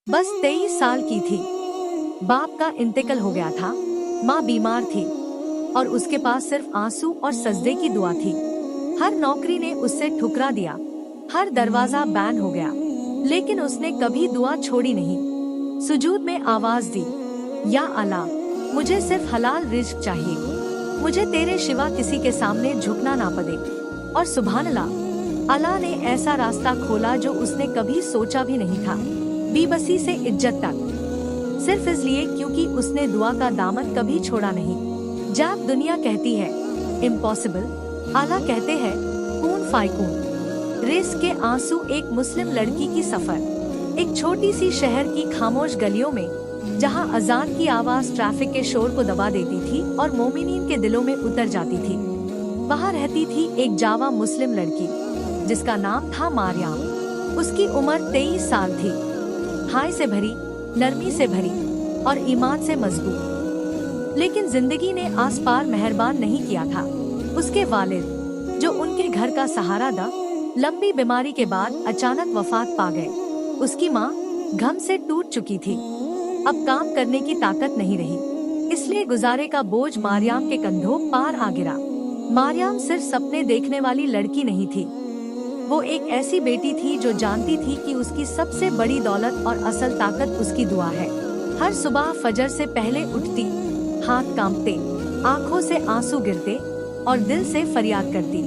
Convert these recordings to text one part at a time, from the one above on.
बस 23 साल की थी। बाप का इंतकाल हो गया था, माँ बीमार थी और उसके पास सिर्फ आंसू और सजदे की दुआ थी। हर नौकरी ने उससे ठुकरा दिया, हर दरवाजा बैन हो गया, लेकिन उसने कभी दुआ छोड़ी नहीं। सुजूद में आवाज दी, या अल्लाह, मुझे सिर्फ हलाल रिज्क चाहिए, मुझे तेरे सिवा किसी के सामने झुकना ना पड़े। और सुभान अल्लाह, अल्लाह ने ऐसा रास्ता खोला जो उसने कभी सोचा भी नहीं था। बेबसी से इज्जत तक, सिर्फ इसलिए क्योंकि उसने दुआ का दामन कभी छोड़ा नहीं। जब दुनिया कहती है इम्पॉसिबल, अल्लाह कहते हैं कून फायकून। रिस्क के आंसू। एक मुस्लिम लड़की की सफर। एक छोटी सी शहर की खामोश गलियों में, जहां अजान की आवाज ट्रैफिक के शोर को दबा देती थी और मोमिनीन के दिलों में उतर जाती थी, वहां रहती थी एक जावा मुस्लिम लड़की जिसका नाम था मारियाम। उसकी उम्र 23 साल थी। हाय से भरी, नरमी से भरी और ईमान से मजबूत। लेकिन जिंदगी ने आस पार मेहरबान नहीं किया था। उसके वालिद, जो उनके घर का सहारा था, लंबी बीमारी के बाद अचानक वफात पा गए। उसकी माँ गम से टूट चुकी थी, अब काम करने की ताकत नहीं रही, इसलिए गुजारे का बोझ मारियाम के कंधों पार आ गिरा। मारियाम सिर्फ सपने देखने वाली लड़की नहीं थी, वो एक ऐसी बेटी थी जो जानती थी कि उसकी सबसे बड़ी दौलत और असल ताकत उसकी दुआ है। हर सुबह फजर से पहले उठती, हाथ कांपते, आंखों से आंसू गिरते और दिल से फरियाद करती,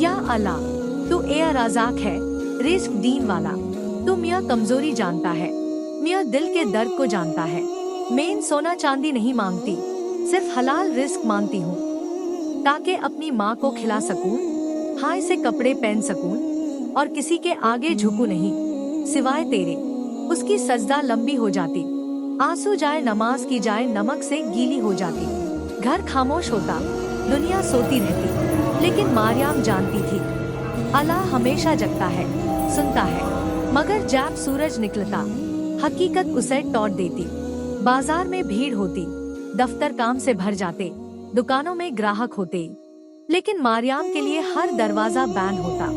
या अल्लाह, तू ए राज़ाक है, रिज़्क दीन वाला। तू मियाँ कमजोरी जानता है, मियाँ दिल के दर्द को जानता है। मैं सोना चांदी नहीं मांगती, सिर्फ हलाल रिस्क मांगती हूँ, ताकि अपनी माँ को खिला सकूं, हाय से कपड़े पहन सकूं और किसी के आगे झुकूं नहीं सिवाय तेरे। उसकी सजदा लंबी हो जाती, आंसू जाए नमाज की जाए नमक से गीली हो जाती। घर खामोश होता, दुनिया सोती रहती, लेकिन मारियाम जानती थी अल्लाह हमेशा जगता है, सुनता है। मगर जब सूरज निकलता, हकीकत उसे टौट देती। बाजार में भीड़ होती, दफ्तर काम से भर जाते, दुकानों में ग्राहक होते, लेकिन मारियाम के लिए हर दरवाजा बैन होता।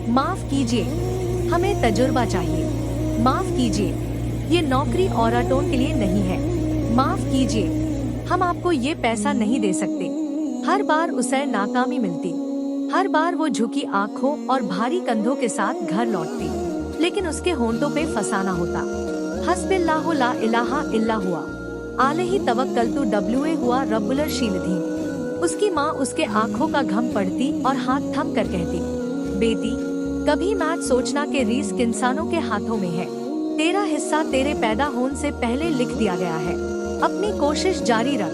माफ कीजिए, हमें तजुर्बा चाहिए। माफ कीजिए, ये नौकरी औरतों के लिए नहीं है। माफ कीजिए, हम आपको ये पैसा नहीं दे सकते। हर बार उसे नाकामी मिलती, हर बार वो झुकी आंखों और भारी कंधों के साथ घर लौटती, लेकिन उसके होंठों पे फसाना होता, हस्बिल्लाहु ला इलाहा इल्ला हुआ, आलही तवक्कलतु डब्लुए हुआ रब्बुल शीलधीन। उसकी माँ उसके आंखों का घम पड़ती और हाथ थम कर कहती, बेटी, कभी मत सोचना कि रिस्क इंसानों के हाथों में है। तेरा हिस्सा तेरे पैदा होने से पहले लिख दिया गया है। अपनी कोशिश जारी रख,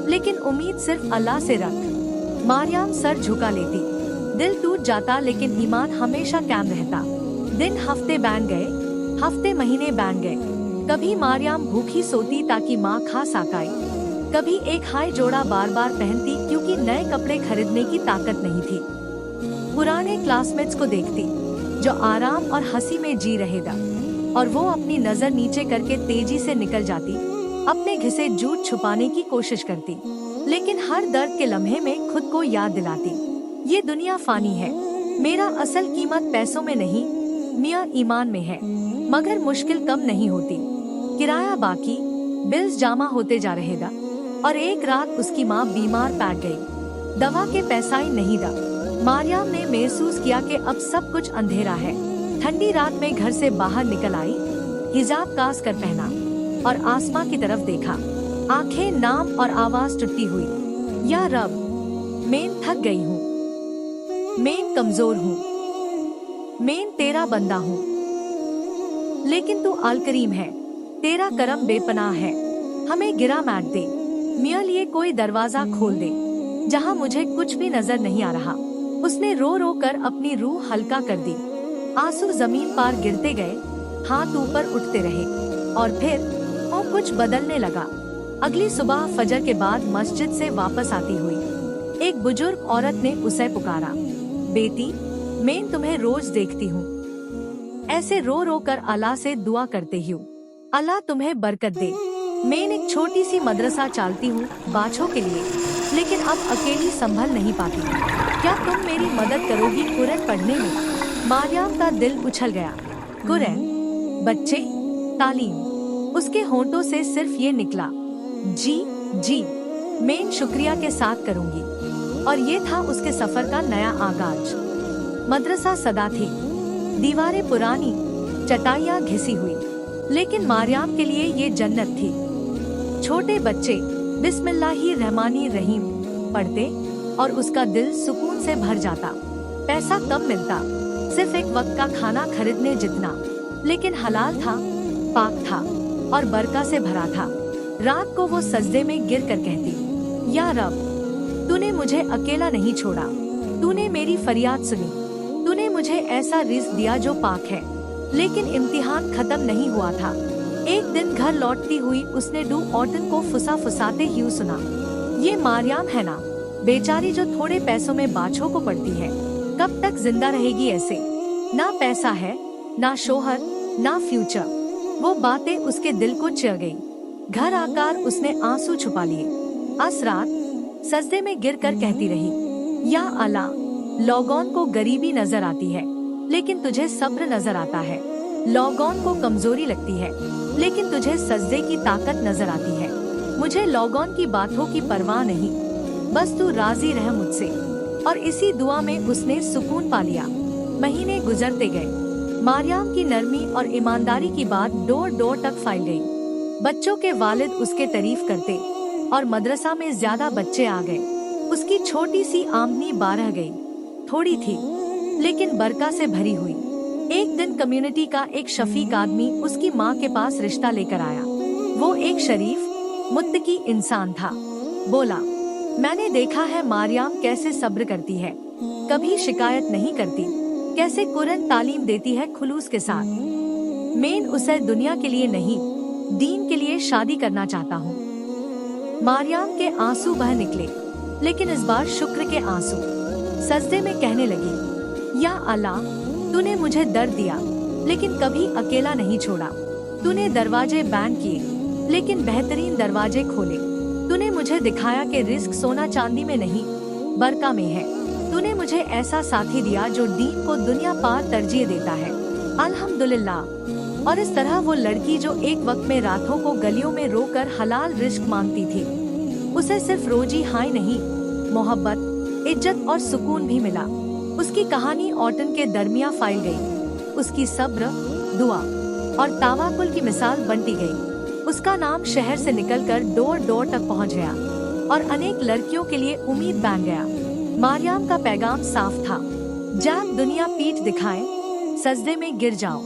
लेकिन उम्मीद सिर्फ अल्लाह से रख। मारियाम सर झुका लेती, दिल टूट जाता, लेकिन ईमान हमेशा कायम रहता। दिन हफ्ते बन गए, हफ्ते महीने बन गए। कभी मारियाम भूखी सोती ताकि माँ खा सकाए, कभी एक हाई जोड़ा बार बार पहनती क्योंकि नए कपड़े खरीदने की ताकत नहीं थी। पुराने क्लासमेट्स को देखती जो आराम और हंसी में जी रहे थे, और वो अपनी नजर नीचे करके तेजी से निकल जाती, अपने घिसे झूठ छुपाने की कोशिश करती, लेकिन हर दर्द के लम्हे में खुद को याद दिलाती, ये दुनिया फानी है, मेरा असल कीमत पैसों में नहीं, मियाँ ईमान में है। मगर मुश्किल कम नहीं होती। किराया बाकी, बिल्स जमा होते जा रहे थे, और एक रात उसकी माँ बीमार पड़ गई। दवा के पैसा ही नहीं था। मारियाम ने महसूस किया कि अब सब कुछ अंधेरा है। ठंडी रात में घर से बाहर निकल आई, हिजाब कास कर पहना और आसमां की तरफ देखा। आंखें नाम और आवाज टूटी हुई, या रब, मैं थक गई हूँ, मैं कमजोर हूँ, मैं तेरा बंदा हूँ, लेकिन तू अल करीम है, तेरा करम बेपनाह है, हमें गिरा मत दे। मियाँ लिए कोई दरवाजा खोल दे जहाँ मुझे कुछ भी नजर नहीं आ रहा। उसने रो रो कर अपनी रूह हल्का कर दी। आंसू जमीन पर गिरते गए, हाथ ऊपर उठते रहे, और फिर वो कुछ बदलने लगा। अगली सुबह फजर के बाद मस्जिद से वापस आती हुई एक बुजुर्ग औरत ने उसे पुकारा, बेटी, मैं तुम्हें रोज देखती हूँ, ऐसे रो रो कर अल्लाह से दुआ करते हूँ, अल्लाह तुम्हें बरकत दे। मैं एक छोटी सी मदरसा चालती हूँ बाछों के लिए, लेकिन अब अकेली संभल नहीं पाती। क्या तुम मेरी मदद करोगी कुरान पढ़ने में? मारियाम का दिल उछल गया। कुरान? बच्चे, तालीम। उसके होंठों से सिर्फ ये निकला, जी जी, मैं शुक्रिया के साथ करूंगी। और ये था उसके सफर का नया आगाज। मदरसा सदा थी, दीवारें पुरानी, चटाइयाँ घिसी हुई, लेकिन मारियाम के लिए ये जन्नत थी। छोटे बच्चे बिस्मिल्लाहिर्रहमानिर्रहीम पढ़ते और उसका दिल सुकून से भर जाता। पैसा कम मिलता, सिर्फ एक वक्त का खाना खरीदने जितना, लेकिन हलाल था, पाक था और बरका से भरा था। रात को वो सजदे में गिर कर कहती, या रब, तूने मुझे अकेला नहीं छोड़ा, तूने मेरी फरियाद सुनी, तूने मुझे ऐसा रिज़्क दिया जो पाक है। लेकिन इम्तिहान खत्म नहीं हुआ था। एक दिन घर लौटती हुई उसने डू ऑटन को फुसाफुसाते हुए सुना, ये मारियाम है ना, बेचारी जो थोड़े पैसों में बाछों को पड़ती है, कब तक जिंदा रहेगी ऐसे? ना पैसा है, ना शोहर, ना फ्यूचर। वो बातें उसके दिल को चिढ़ गई। घर आकर उसने आंसू छुपा लिए। अस रात सजदे में गिरकर कहती रही, या अल्लाह, लोगों को गरीबी नजर आती है, लेकिन तुझे सब्र नजर आता है। लोगों को कमजोरी लगती है, लेकिन तुझे सजदे की ताकत नजर आती है। मुझे लोगों की बातों की परवाह नहीं, बस तू राजी रह मुझसे। और इसी दुआ में उसने सुकून पा लिया। महीने गुजरते गए। मारियाम की नरमी और ईमानदारी की बात डोर डोर तक फैल गई। बच्चों के वालिद उसके तारीफ करते और मदरसा में ज्यादा बच्चे आ गए। उसकी छोटी सी आमदनी 12 गई, थोड़ी थी लेकिन बरका से भरी हुई। एक दिन कम्युनिटी का एक शफीक आदमी उसकी माँ के पास रिश्ता लेकर आया। वो एक शरीफ मुत्तकी इंसान था। बोला, मैंने देखा है मारियाम कैसे सब्र करती है, कभी शिकायत नहीं करती, कैसे कुरान तालीम देती है खुलूस के साथ। मैं उसे दुनिया के लिए नहीं, दीन के लिए शादी करना चाहता हूँ। मारियाम के आंसू बह निकले, लेकिन इस बार शुक्र के आंसू। सजदे में कहने लगी, या अल्लाह, तूने मुझे दर्द दिया, लेकिन कभी अकेला नहीं छोड़ा। तूने दरवाजे बैन किए, लेकिन बेहतरीन दरवाजे खोले। तूने मुझे दिखाया कि रिस्क सोना चांदी में नहीं, बरका में है। तूने मुझे ऐसा साथी दिया जो दीन को दुनिया पार तरजीह देता है। अल्हम्दुलिल्लाह। और इस तरह वो लड़की जो एक वक्त में रातों को गलियों में रोकर हलाल रिस्क मांगती थी, उसे सिर्फ रोजी हाय नहीं, मोहब्बत, इज्जत और सुकून भी मिला। उसकी कहानी ऑटन के दरमिया फैल गई। उसकी सब्र, दुआ और तावाकुल की मिसाल बनती गई। उसका नाम शहर से निकलकर डोर डोर तक पहुंच गया और अनेक लड़कियों के लिए उम्मीद बन गया। मारियाम का पैगाम साफ था, जब दुनिया पीठ दिखाए, सजदे में गिर जाओ।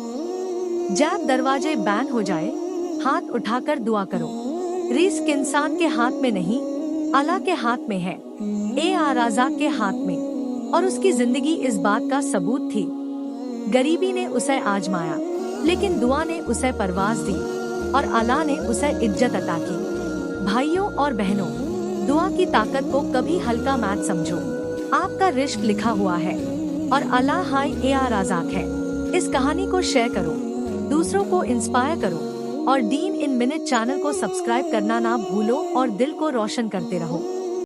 जब दरवाजे बैन हो जाए, हाथ उठाकर दुआ करो। रिस्क इंसान के हाथ में नहीं, अल्लाह के हाथ में है, राज़ाक के हाथ में। और उसकी जिंदगी इस बात का सबूत थी। गरीबी ने उसे आजमाया, लेकिन दुआ ने उसे परवाज दी और अल्लाह ने उसे इज्जत अता की। भाइयों और बहनों, दुआ की ताकत को कभी हल्का मत समझो। आपका रिस्क लिखा हुआ है और अल्लाह हाय राज़ाक है। इस कहानी को शेयर करो, दूसरों को इंस्पायर करो और दीन इन मिनट चैनल को सब्सक्राइब करना ना भूलो और दिल को रोशन करते रहो।